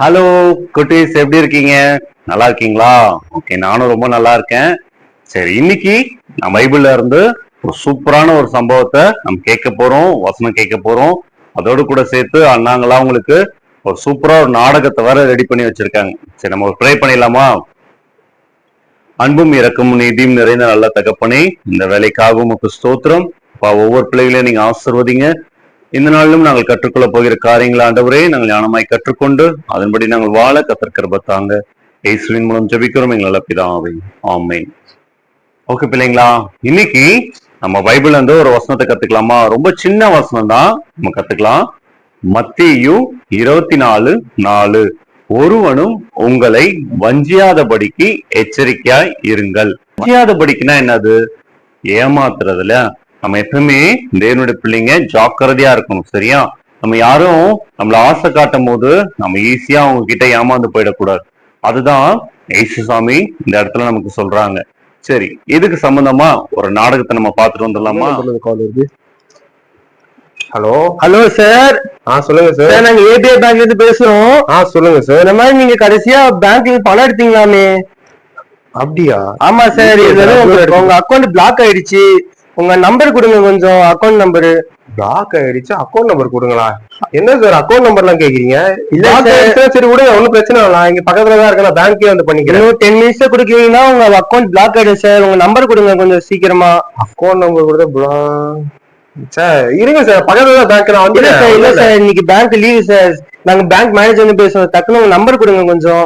Hello குட்டீஸ், எப்படி இருக்கீங்க? நல்லா இருக்கீங்களா? ஓகே, நானும் ரொம்ப நல்லா இருக்கேன். சரி, இன்னைக்கு நான் பைபிள்ல இருந்து ஒரு சூப்பரான ஒரு சம்பவத்தை நம்ம கேட்க போறோம், வசனம் கேட்க போறோம். அதோடு கூட சேர்த்து அண்ணாங்களா உங்களுக்கு ஒரு சூப்பரா ஒரு நாடகத்தை வேற ரெடி பண்ணி வச்சிருக்காங்க. சரி, நம்ம ஒரு ப்ரே பண்ணிடலாமா? அன்பும் இரக்கமும் நீதியும் நிறைந்த நல்ல தகப்பனே, இந்த வேலைக்காக உமக்கு ஸ்தோத்திரம். ஒவ்வொரு பிள்ளைகளையும் நீங்க ஆசிர்வதிங்க. இந்த நாளிலும் நாங்கள் கற்றுக்கொள்ள போகிற காரியங்களை ஆண்டவரே நாங்கள் ஞானமாய் கற்றுக்கொண்டு அதன்படி நாங்கள் வாழ கர்த்தர் கிருபை தாங்க. இயேசுவின் மூலம் ஜெபிக்கிறோம் எங்கள் நல்ல பிதாவே, ஆமென். ஓகே பிள்ளைங்களா, இன்னைக்கு நம்ம பைபிள்ல இருந்து ஒரு வசனத்தை கத்துக்கலாமா? ரொம்ப சின்ன வசனம் தான், நம்ம கத்துக்கலாம். மத்தேயு 24:4. ஒருவனும் உங்களை வஞ்சியாதபடிக்கு எச்சரிக்கையாய் இருங்கள். வஞ்சியாதபடிக்குன்னா என்னது? ஏமாத்துறதுல நம்ம எப்பவுமே தேவனுடைய பிள்ளைங்க ஜாக்கிரதையா இருக்கணும். சரியா? நம்ம யாரும் நம்மள ஆசை காட்டும் போது நம்ம ஈஸியா அவங்க கிட்ட ஏமாந்து போயிடக்கூடாது. அதுதான் ஏசுசாமி இந்த இடத்துல நமக்கு சொல்றாங்க. சரி, இதுக்கு சம்பந்தமா ஒரு நாடகத்தை நம்ம பார்த்துட்டு வந்துடலாமா? Hello hello sir. சொல்லுங்க சார். நாங்க ஏபிஐ பேங்க்ல இருந்து பேசுறோம். சொல்லுங்க சார். இந்த மாதிரி நீங்க கடைசியா பேங்க்ல பணம் எடுத்தீங்களாமே? அப்படியா? ஆமா சார். உங்க அக்கௌண்ட் பிளாக் ஆயிடுச்சு. உங்க நம்பர் கொடுங்க கொஞ்சம், அக்கௌண்ட் நம்பர். பிளாக் ஆயிடுச்சு, அக்கௌண்ட் நம்பர் கொடுங்களா? என்ன சார் அக்கௌண்ட் நம்பர் எல்லாம் கேக்குறீங்க? இல்ல சார். சரி விடுங்க, ஒன்னும் பிரச்சனை இல்லை. இங்க பக்கத்துல தான் இருக்க, நான் பேங்க்கே வந்து பண்ணிக்கிறேன். 10 மினிட்ஸ்ல கொடுக்கீங்கன்னா உங்க அக்கௌண்ட் பிளாக் ஆயிடும் சார். உங்க நம்பர் கொடுங்க கொஞ்சம் சீக்கிரமா. அக்கௌண்ட் நம்பர் கொடுத்தா சார் இருங்க சார், பக்கத்துல தான் பேங்க். நான் வந்து இல்ல சார், இன்னைக்கு பேங்க் லீவு சார். நாங்க பேங்க் மேனேஜர் பேசுறோம். டக்குனு உங்க நம்பர் கொடுங்க கொஞ்சம்.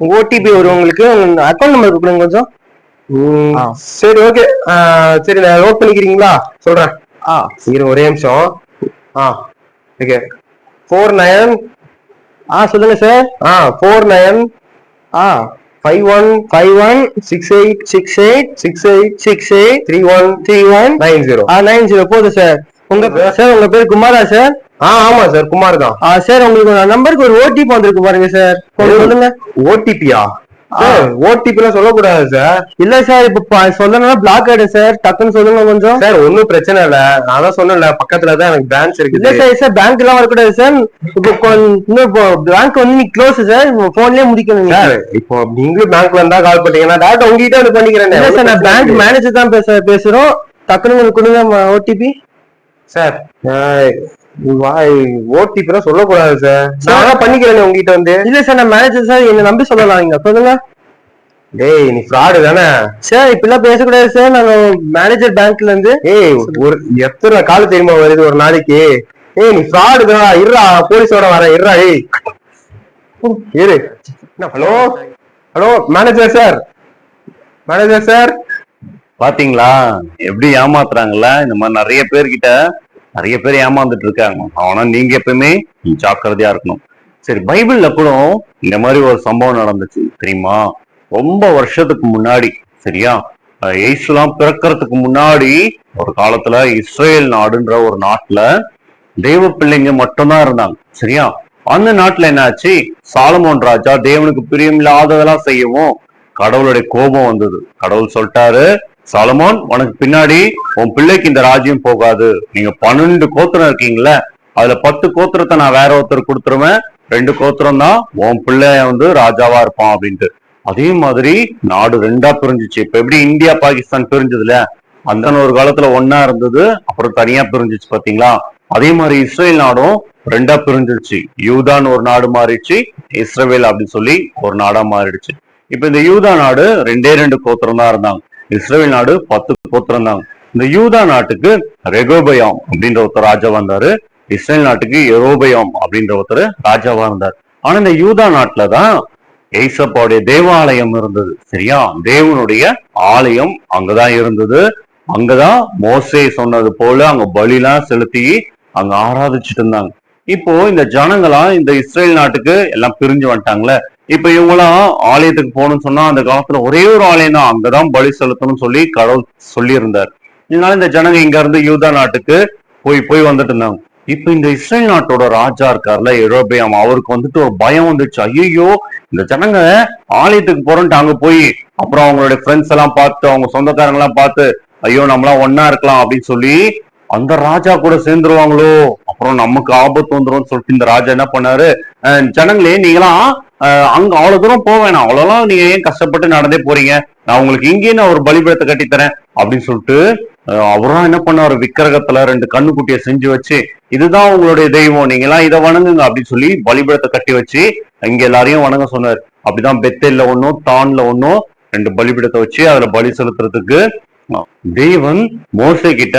ஓடிபி வரும் உங்களுக்கு. அக்கௌண்ட் நம்பர் கொடுங்க கொஞ்சம். சரி ஓகே. சரி, நான் நோட் பண்ணிக்கிறீங்களா? சொல்றேன். இருங்க ஒரே நிமிஷம். ஓகே. 49. சொல்லுங்க சார். 49 51 51 68 68 68 68 31 31 90. 90 போதும் சார். உங்க பேர் குமாரா சார்? ஆமா சார், குமார் தான். சார், உங்களுக்கு நம்பருக்கு ஒரு ஓடிபி வந்திருக்கு பாருங்க சார். சொல்லுங்க. ஓடிபியா? ஓடிபி எல்லாம் சொல்லக்கூடாது சார். இல்ல சார், இப்ப சொல்லணும்னா பிளாக் ஆயிடும் சார். டக்குன்னு சொல்லுங்க கொஞ்சம். சார் ஒன்னும் பிரச்சனை இல்ல, நான் தான் சொன்னேன்ல பக்கத்துல தான் எனக்கு பிரான்ச் இருக்கு. இல்ல சார், பேங்க் எல்லாம் வரக்கூடாது சார். இப்போ பேங்க் வந்து நீ க்ளோஸ் சார். போன்லயே முடிக்கணும் சார். இப்போ நீங்களும் பேங்க்ல இருந்தா கால் பண்ணீங்கன்னா டேரக்டா உங்ககிட்ட வந்து பண்ணிக்கிறேன். இல்ல சார், நான் பேங்க் மேனேஜர் தான் பேசுறோம். டக்குன்னு உங்களுக்கு கொடுங்க ஓடிபி. சார் ஓடிபி எல்லாம் சொல்லக்கூடாது சார். நான் பண்ணிக்கிறேன் உங்ககிட்ட வந்து. இல்ல சார், நான் மேனேஜர் சார், என்ன நம்பி சொல்லலாம். நீங்க சொல்லுங்க. டேய், நீ ஃப்ராடு தானே சார்? இப்பெல்லாம் பேசக்கூடாது சார். நாங்க மேனேஜர் பேங்க்ல இருந்து. ஒரு எத்தனை கால் தெரியுமா வருது ஒரு நாளைக்கு? நீ ஃப்ராடு தான். இருடா, போலீஸோட வரேன். இருடா. இரு. Hello hello, manager sir. Manager sir, பாத்தீங்களா எப்படி ஏமாத்துறாங்கல்ல? இந்த மாதிரி நிறைய பேர் ஏமாந்துட்டு இருக்காங்க. ஆனா நீங்க எப்பவுமே ஜாக்கிரதையா இருக்கணும். சரி, பைபிள்ல கூட இந்த மாதிரி ஒரு சம்பவம் நடந்துச்சு தெரியுமா? ரொம்ப வருஷத்துக்கு முன்னாடி. சரியா? இயேசுலாம் பிறக்கிறதுக்கு முன்னாடி ஒரு காலத்துல இஸ்ரேல் நாடுன்ற ஒரு நாட்டுல தெய்வ பிள்ளைங்க மட்டும்தான் இருந்தாங்க. சரியா? அந்த நாட்டுல என்னாச்சு, சாலமோன் ராஜா தேவனுக்கு பிரியம் இல்லாததெல்லாம் செய்யவும் கடவுளுடைய கோபம் வந்தது. கடவுள் சொல்லிட்டாரு, சாலமோன், உனக்கு பின்னாடி உன் பிள்ளைக்கு இந்த ராஜ்யம் போகாது. நீங்க 12 கோத்திரம் இருக்கீங்களே, அதுல 10 கோத்திரத்தை நான் வேற ஒருத்தர் கொடுத்துருவேன். 2 கோத்திரம் தான் உன் பிள்ளைய வந்து ராஜாவா இருப்பான் அப்படின்ட்டு. அதே மாதிரி நாடு 2ஆ பிரிஞ்சிச்சு. இப்ப எப்படி இந்தியா பாகிஸ்தான் பிரிஞ்சதுல, அந்த ஒரு காலத்துல ஒன்னா இருந்தது, அப்புறம் தனியா பிரிஞ்சிச்சு. பாத்தீங்களா? அதே மாதிரி இஸ்ரேல் நாடும் 2ஆ பிரிஞ்சிருச்சு. யூதான்னு ஒரு நாடு மாறிடுச்சு, இஸ்ரவேல் அப்படின்னு சொல்லி ஒரு நாடா மாறிடுச்சு. இப்ப இந்த யூதா நாடு 2 கோத்திரம் தான் இருந்தாங்க. இஸ்ரேல் நாடு 10 கோத்திரம் தாங்க. இந்த யூதா நாட்டுக்கு ரெகோபயாம் அப்படின்ற ஒருத்தர் ராஜா வந்தாரு. இஸ்ரேல் நாட்டுக்கு எரோபயாம் அப்படின்ற ஒருத்தர் ராஜாவா இருந்தார். ஆனா இந்த யூதா நாட்டுலதான் ஏசப்பாவுடைய தேவாலயம் இருந்தது. சரியா? தேவனுடைய ஆலயம் அங்கதான் இருந்தது. அங்கதான் மோசே சொன்னது போல அங்க பலிலாம் செலுத்தி அங்க ஆராதிச்சுட்டு இருந்தாங்க. இப்போ இந்த ஜனங்களாம் இந்த இஸ்ரேல் நாட்டுக்கு எல்லாம் பிரிஞ்சு வந்துட்டாங்களே. இப்ப இவங்களாம் ஆலயத்துக்கு போகணும்னு சொன்னா அந்த காலத்துல ஒரே ஒரு ஆலயம் தான், அங்கதான் பலி செலுத்தணும்னு சொல்லி கடவுள் சொல்லி இருந்தார். இதனால இந்த ஜனங்க இங்க இருந்து யூதா நாட்டுக்கு போய் வந்துட்டு இருந்தாங்க. இப்ப இந்த இஸ்ரேல் நாட்டோட ராஜா இருக்காருல எரோபயாம், அவருக்கு வந்துட்டு ஒரு பயம் வந்துச்சு. ஐயோ, இந்த ஜனங்க ஆலயத்துக்கு போறோம்ட்டு அங்க போய் அப்புறம் அவங்களுடைய ஃப்ரெண்ட்ஸ் எல்லாம் பார்த்து, அவங்க சொந்தக்காரங்க எல்லாம் பார்த்து, ஐயோ நம்மளாம் ஒன்னா இருக்கலாம் அப்படின்னு சொல்லி அந்த ராஜா கூட சேர்ந்துருவாங்களோ அப்புறம் நமக்கு ஆபத்து வந்துரும் சொல்லிட்டு இந்த ராஜா என்ன பண்ணாரு, ஜனங்களே நீங்களாம் அங்க அவ்வளவு தூரம் போக வேணாம், அவ்வளவுலாம் நீங்க ஏன் கஷ்டப்பட்டு நடந்தே போறீங்க, நான் உங்களுக்கு இங்கேயே நான் ஒரு பலிபீடத்தை கட்டித்தரேன் அப்படின்னு சொல்லிட்டு அவரும் என்ன பண்ணாரு, விக்கிரகத்துல 2 கண்ணுக்குட்டியை செஞ்சு வச்சு இதுதான் உங்களுடைய தெய்வம், நீங்க எல்லாம் இதை வணங்குங்க அப்படின்னு சொல்லி பலிபீடத்தை கட்டி வச்சு இங்க எல்லாரையும் வணங்க சொன்னார். அப்படிதான் பெத்தேல்ல ஒன்னும் தான்ல ஒன்னும் 2 பலிபீடத்தை வச்சு அதுல பலி செலுத்துறதுக்கு தேவன் மோசே கிட்ட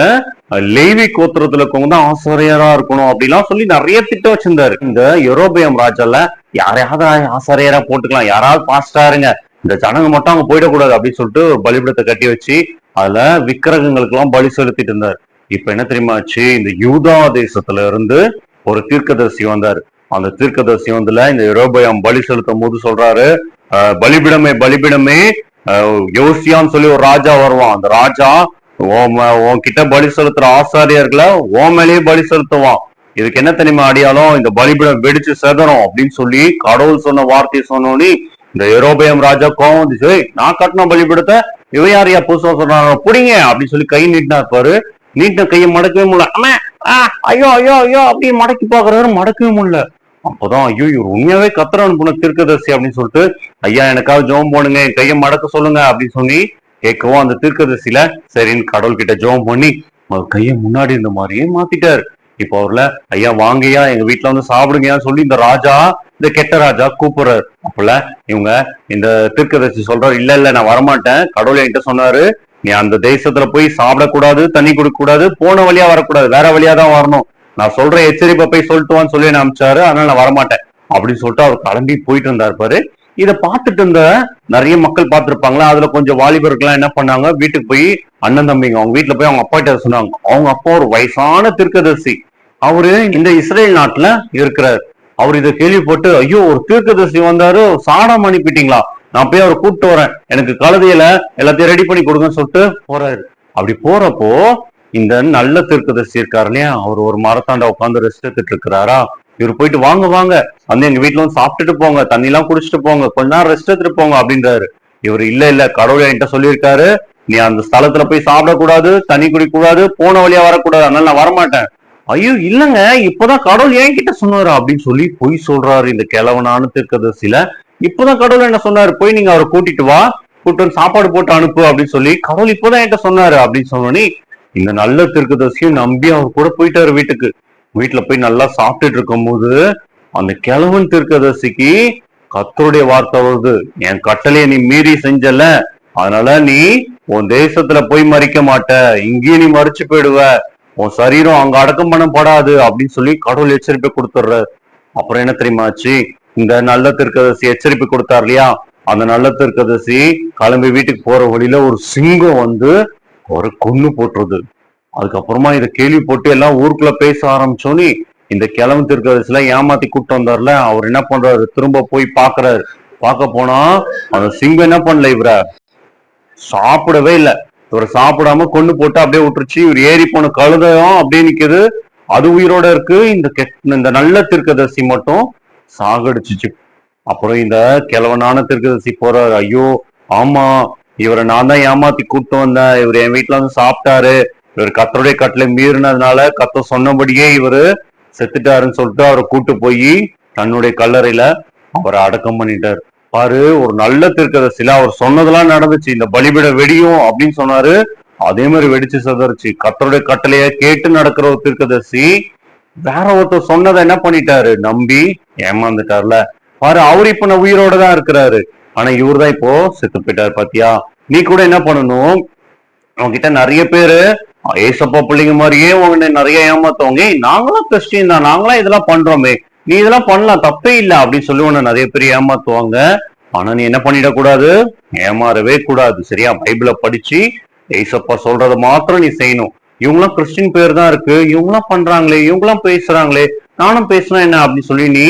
லேவி கோத்திரத்துல இருக்கவங்க தான் ஆசாரியரா இருக்கணும் அப்படிலாம் சொல்லி நிறைய திட்டம் வச்சிருந்தாரு. இந்த யெரொபெயாம் ராஜால யாரையாவது ஆசாரியரா போட்டுக்கலாம், யாராவது பாஸ்டா இருங்க, இந்த ஜனங்க மட்டும் அங்க போயிடக்கூடாது அப்படின்னு சொல்லிட்டு ஒரு பலிபீடத்தை கட்டி வச்சு அதுல விக்கிரகங்களுக்கு எல்லாம் பலி செலுத்திட்டு இருந்தார். இப்ப என்ன தெரியுமா ஆச்சு, இந்த யூதா தேசத்துல இருந்து ஒரு தீர்க்கதரிசி வந்தாரு. அந்த தீர்க்கதரிசி வந்துல இந்த யெரொபெயாம் பலி செலுத்தும் போது சொல்றாரு, பலிபீடமே பலிபீடமே, யோசியான்னு சொல்லி ஒரு ராஜா வருவான், அந்த ராஜா உன்கிட்ட பலி செலுத்துற ஆசாரியர்களை உன் மேலேயே பலி செலுத்துவான், இதுக்கு என்ன தெரியுமா அடியாலும், இந்த பலிபீடம் வெடிச்சு செதறும் அப்படின்னு சொல்லி கடவுள் சொன்ன வார்த்தையை சொன்னோன்னு இந்த யெரொபெயாம் ராஜா கோவம் வந்துச்சு, நான் கட்டின பலிபீடத்தை இவன் யாரையா புதுசா சொல்றாங்க புடிங்க அப்படின்னு சொல்லி கை நீட்டினா இருப்பாரு. நீட்டின கையை மடக்கவே முடியல, ஐயோ ஐயோ ஐயோ அப்படின்னு மடக்கி பாக்குறாரு, மடக்கவே முடியல. அப்பதான் ஐயோ இவர் உண்மையாவே கத்திர அனுப்புன தீர்க்கதரிசி அப்படின்னு சொல்லிட்டு, ஐயா எனக்காக ஜெபம் போடுங்க, என் கையை மடக்க சொல்லுங்க அப்படின்னு சொல்லி கேட்கவும் அந்த தீர்க்கதரிசியில சரின்னு கடவுள் கிட்ட ஜெபம் பண்ணி அவர் கையை முன்னாடி இருந்த மாதிரியே மாத்திட்டாரு. இப்போ அவர்ல ஐயா வாங்கய்யா எங்க வீட்டுல வந்து சாப்பிடுங்கன்னு சொல்லி இந்த ராஜா, இந்த கெட்ட ராஜா கூப்பிடுறாரு. அப்பல இவங்க இந்த தீர்க்கதரிசி சொல்றாரு, இல்ல இல்ல நான் வரமாட்டேன், கடவுள் என்கிட்ட சொன்னாரு நீ அந்த தேசத்துல போய் சாப்பிடக்கூடாது, தண்ணி குடிக்க கூடாது, போன வழியா வரக்கூடாது, வேற வழியா தான் வரணும், நான் சொல்ற எச்சரிப்பை போய் சொல்லிட்டுவான்னு சொல்லி என்ன அனுப்பிச்சாரு, அதனால நான் வரமாட்டேன் அப்படின்னு சொல்லிட்டு அவர் கிளம்பி போயிட்டு இருந்தாரு பாரு. இதை பார்த்துட்டு இருந்த நிறைய மக்கள் பார்த்திருப்பாங்களா, அதுல கொஞ்சம் வாலிபர்கள்லாம் என்ன பண்ணாங்க, வீட்டுக்கு போய் அண்ணன் தம்பிங்க அவங்க வீட்டுல போய் அவங்க அப்பா கிட்ட சொன்னாங்க. அவங்க அப்பா ஒரு வயசான தீர்க்கதரிசி, அவரு இந்த இஸ்ரேல் நாட்டுல இருக்கிறார். அவர் இதை கேள்விப்பட்டு ஐயோ ஒரு தீர்க்கதரிசி வந்தாரு, சாடம் அனுப்பிட்டீங்களா, நான் போய் அவரை கூப்பிட்டு வரேன், எனக்கு கழுதையில எல்லாத்தையும் ரெடி பண்ணி கொடுங்கன்னு சொல்லிட்டு போறாரு. அப்படி போறப்போ இந்த நல்ல தீர்க்கதரிசி இருக்காரு இல்லையா, அவர் ஒரு மரத்தாண்ட உட்காந்து ரெஸ்ட் எடுத்துட்டு இருக்கிறாரா, இவர் போயிட்டு வாங்க வாங்க வந்து எங்க வீட்டுல வந்து சாப்பிட்டுட்டு போங்க, தண்ணி எல்லாம் குடிச்சிட்டு போங்க, கொஞ்ச நேரம் ரெஸ்ட் எடுத்துட்டு போங்க அப்படின்றாரு. இவர் இல்ல இல்ல கடவுள் என்கிட்ட சொல்லியிருக்காரு நீ அந்த ஸ்தலத்துல போய் சாப்பிடக்கூடாது, தண்ணி குடிக்க கூடாது, போன வழியா வரக்கூடாது, அதனால நான் வரமாட்டேன். ஐயோ இல்லங்க இப்பதான் கடவுள் என்கிட்ட சொன்னாரு அப்படின்னு சொல்லி பொய் சொல்றாரு இந்த கிழவனான தீர்க்கதரிசியில. இப்பதான் கடவுள் என்ன சொன்னாரு, போய் நீங்க அவரை கூட்டிட்டு வா, கூட்டு வந்து சாப்பாடு போட்டு அனுப்பு அப்படின்னு சொல்லி கடவுள் இப்பதான் என்கிட்ட சொன்னாரு அப்படின்னு சொன்னோன்னே இந்த நல்ல தீர்க்கதரிசியும் நம்பி அவர் கூட போயிட்டாரு வீட்டுக்கு. வீட்டுல போய் நல்லா சாப்பிட்டுட்டு இருக்கும் போது அந்த கிழவன் தீர்க்கதரிசிக்கு கர்த்தருடைய வார்த்தை வருது, என் கட்டளையை நீ மீறி செஞ்சல, அதனால நீ உன் தேசத்துல போய் மறிக்க மாட்ட, இங்கேயும் நீ மறிச்சு போயிடுவ, உன் சரீரம் அங்க அடக்கம் பண்ணப்படாது அப்படின்னு சொல்லி கடவுள் எச்சரிப்பை கொடுத்துடுற. அப்புறம் என்ன தெரியுமாச்சு, இந்த நல்ல தீர்க்கதரிசி எச்சரிப்பு கொடுத்தார் இல்லையா, அந்த நல்ல தீர்க்கதரிசி கிளம்பி வீட்டுக்கு போற வழியில ஒரு சிங்கம் வந்து ஒரு கொன்னு போட்டுருது. அதுக்கப்புறமா இதை கேள்வி போட்டு எல்லாம் ஊருக்குள்ள பேச ஆரம்பிச்சோன்னு இந்த கிழமை தீர்க்கதரிசில ஏமாத்தி கூப்பிட்டு வந்தார்ல, அவர் என்ன பண்றாரு, திரும்ப போய் பாக்குறாரு. பார்க்க போனா அந்த சிங்கம் என்ன பண்ணல, இவரை சாப்பிடவே இல்லை, இவரை சாப்பிடாம கொண்டு போட்டு அப்படியே விட்டுருச்சு. இவர் ஏறி போன கழுதையும் அப்படியே நிக்குது, அது உயிரோட இருக்கு. இந்த நல்ல தீர்க்கதரிசி மட்டும் சாகடிச்சிச்சு. அப்புறம் இந்த கிழவனான தீர்க்கதரிசி போறாரு, ஐயோ ஆமா இவரை நான் தான் ஏமாத்தி கூப்பிட்டு வந்தேன், இவர் என் வீட்டுல வந்து சாப்பிட்டாரு, இவர் கர்த்தருடைய கட்டளை மீறினதுனால கர்த்தர் சொன்னபடியே இவரு செத்துட்டாருன்னு சொல்லிட்டு அவரை கூட்டு போய் தன்னுடைய கல்லறையில அவரை அடக்கம் பண்ணிட்டாரு. பாரு ஒரு நல்ல தீர்க்கதரிசில அவர் சொன்னதெல்லாம் நடந்துச்சு, இந்த பலிபீட வெடியும் அப்படின்னு சொன்னாரு, அதே மாதிரி வெடிச்சு செதறிச்சு. கர்த்தருடைய கட்டளைய கேட்டு நடக்கிற ஒரு தீர்க்கதரிசி வேற ஒருத்தர் சொன்னதை என்ன பண்ணிட்டாரு, நம்பி ஏமாந்துட்டார்ல. பாரு அவரு இப்ப நான் உயிரோட தான் இருக்கிறாரு, ஆனா இவரு தான் இப்போ செத்து போயிட்டாரு. பாத்தியா, நீ கூட என்ன பண்ணணும், அவங்ககிட்ட நிறைய பேரு ஏசப்பா பிள்ளைங்க மாதிரியே உங்க நிறைய ஏமாத்தவங்க, நாங்களாம் கிறிஸ்டின் தான், நாங்களாம் இதெல்லாம் பண்றோமே, நீ இதெல்லாம் பண்ணலாம் தப்பே இல்லை அப்படின்னு சொல்லி உன்னை நிறைய பேர் ஏமாத்துவாங்க. ஆனா நீ என்ன பண்ணிடக்கூடாது, ஏமாறவே கூடாது. சரியா, பைபிளை படிச்சு ஏசப்பா சொல்றத மாத்திரம் நீ செய்யணும். இவங்களாம் கிறிஸ்டின் பேர் தான் இருக்கு, இவங்களாம் பண்றாங்களே, இவங்களாம் பேசுறாங்களே, நானும் பேசுனா என்ன அப்படின்னு சொல்லி நீ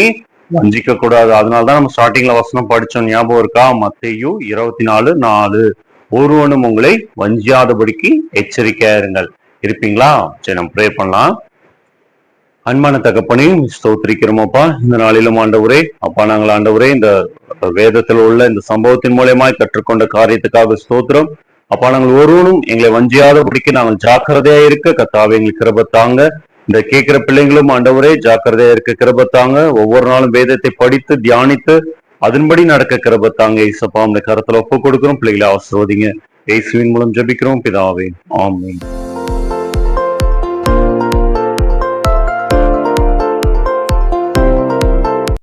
வஞ்சிக்க கூடாது. அதனாலதான் நம்ம ஸ்டார்டிங்ல வசனம் படிச்சோம், ஞாபகம் இருக்கா, மத்தேயு 24:4, ஒருவனும் உங்களை வஞ்சியாதபடிக்கு எச்சரிக்கையா இருங்கள். இருப்பீங்களா? சரி நம்ம ப்ரே பண்ணலாம். அன்பான தகப்பனே ஸ்தோத்திரிக்கிறோமப்பா, இந்த நாளிலும் ஆண்டவரே அப்பா, நாங்கள் ஆண்டவரே இந்த வேதத்தில் உள்ள இந்த சம்பவத்தின் மூலமாய் கற்றுக்கொண்ட காரியத்துக்காக ஸ்தோத்திரம். அப்பா, நாங்கள் ஒருவனும் எங்களை வஞ்சியாதபடிக்கு நாங்கள் ஜாக்கிரதையா இருக்க கர்த்தாவே எங்களுக்கு கிருபை தாங்க. இந்த கேட்கிற பிள்ளைங்களும் ஆண்டவரே ஜாக்கிரதையா இருக்க கிருபத்தாங்க. ஒவ்வொரு நாளும் வேதத்தை படித்து தியானித்து அதன்படி நடக்க கிருபத்தாங்க. இயேசப்பா இந்த கருத்துல ஒப்பு கொடுக்கிறோம். பிள்ளைகளை ஆசீர்வதிங்க. இயேசுவின் மூலம் ஜெபிக்கிறோம் பிதாவே, ஆமென்.